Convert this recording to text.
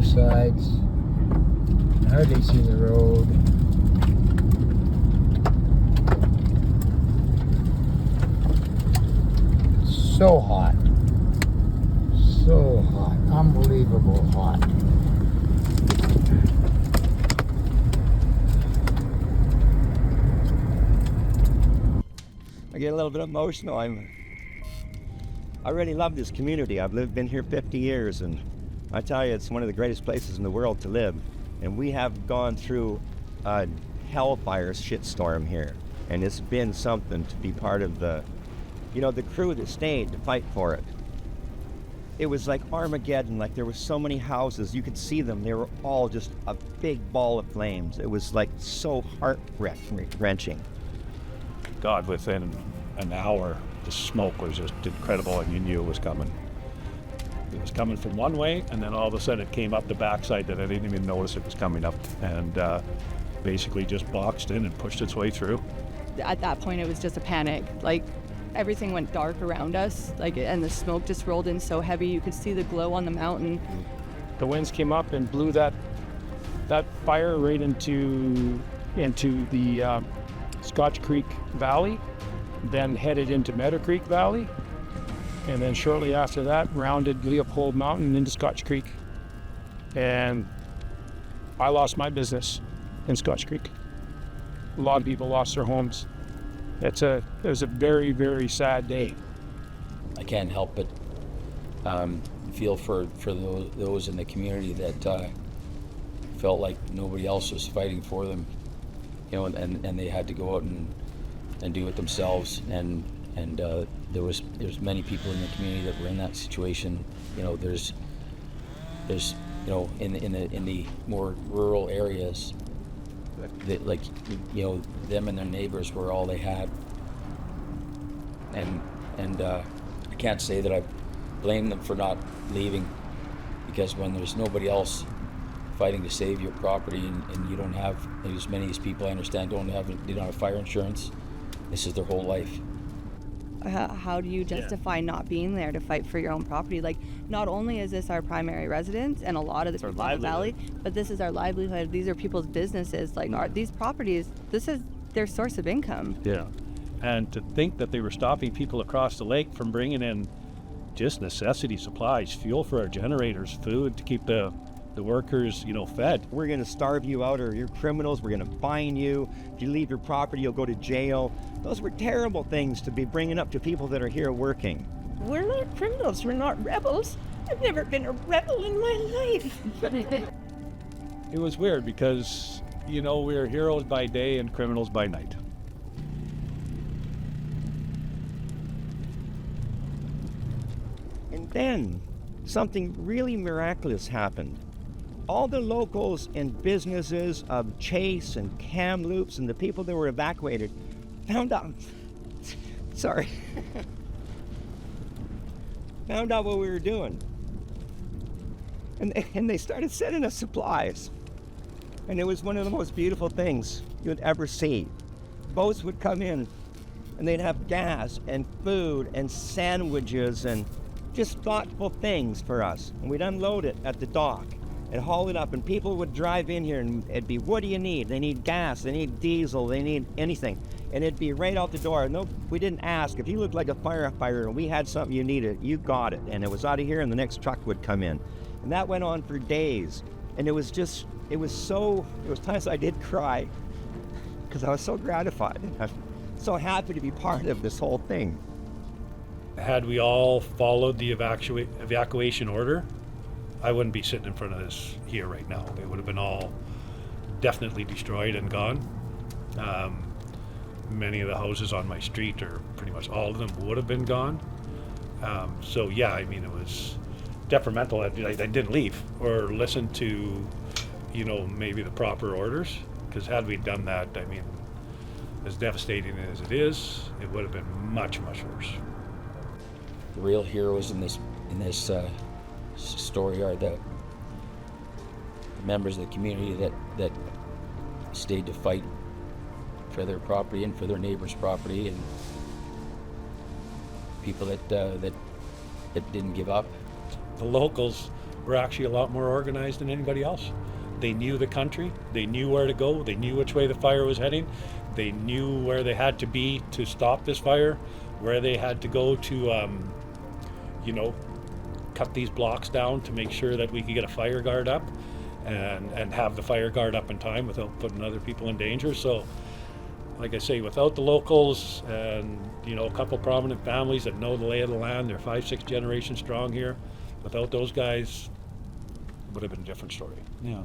both sides. Hardly see the road. So hot. So hot. Unbelievable hot. I get a little bit emotional. I really love this community. I've been here 50 years, and I tell you, it's one of the greatest places in the world to live. And we have gone through a hellfire shitstorm here, and it's been something to be part of the crew that stayed to fight for it. It was like Armageddon. Like, there were so many houses, you could see them. They were all just a big ball of flames. It was like so heart-wrenching. God, within an hour, the smoke was just incredible, and you knew it was coming. It was coming from one way, and then all of a sudden it came up the backside that I didn't even notice it was coming up, and basically just boxed in and pushed its way through. At that point, it was just a panic. Like, everything went dark around us, and the smoke just rolled in so heavy. You could see the glow on the mountain. The winds came up and blew that fire right into the Scotch Creek Valley, then headed into Meadow Creek Valley, and then shortly after that rounded Leopold Mountain into Scotch Creek. And I lost my business in Scotch Creek. A lot of people lost their homes. It was a very, very sad day. I can't help but feel for those in the community that felt like nobody else was fighting for them, and they had to go out and do it themselves. And there's many people in the community that were in that situation. There's in the more rural areas, that, them and their neighbors were all they had. And I can't say that I blame them for not leaving, because when there's nobody else fighting to save your property, and you don't have, as many of these people I understand they don't have fire insurance, this is their whole life. How do you justify not being there to fight for your own property? Like, not only is this our primary residence and a lot of the people in the valley, but this is our livelihood. These are people's businesses. Like, these properties, this is their source of income. Yeah, and to think that they were stopping people across the lake from bringing in just necessity supplies, fuel for our generators, food to keep the workers, fed. We're going to starve you out, or you're criminals. We're going to fine you. If you leave your property, you'll go to jail. Those were terrible things to be bringing up to people that are here working. We're not criminals. We're not rebels. I've never been a rebel in my life. It was weird because, we're heroes by day and criminals by night. And then something really miraculous happened. All the locals and businesses of Chase and Kamloops and the people that were evacuated found out what we were doing. And they started sending us supplies. And it was one of the most beautiful things you'd ever see. Boats would come in, and they'd have gas and food and sandwiches and just thoughtful things for us. And we'd unload it at the dock and haul it up, and people would drive in here, and it'd be, what do you need? They need gas, they need diesel, they need anything. And it'd be right out the door. No, we didn't ask. If you looked like a firefighter and we had something you needed, you got it. And it was out of here, and the next truck would come in. And that went on for days. And it was times I did cry, because I was so gratified. And I'm so happy to be part of this whole thing. Had we all followed the evacuation order, I wouldn't be sitting in front of this here right now. It would have been all definitely destroyed and gone. Many of the houses on my street, or pretty much all of them, would have been gone. It was detrimental. I didn't leave or listen to, maybe the proper orders, because had we done that, as devastating as it is, it would have been much, much worse. The real heroes in this story are the members of the community that stayed to fight for their property and for their neighbors' property, and people that didn't give up. The locals were actually a lot more organized than anybody else. They knew the country, they knew where to go, they knew which way the fire was heading, they knew where they had to be to stop this fire, where they had to go to, cut these blocks down to make sure that we could get a fire guard up and have the fire guard up in time without putting other people in danger. So, like I say, without the locals and, a couple prominent families that know the lay of the land, they're 5-6 generations strong here. Without those guys, it would have been a different story. Yeah.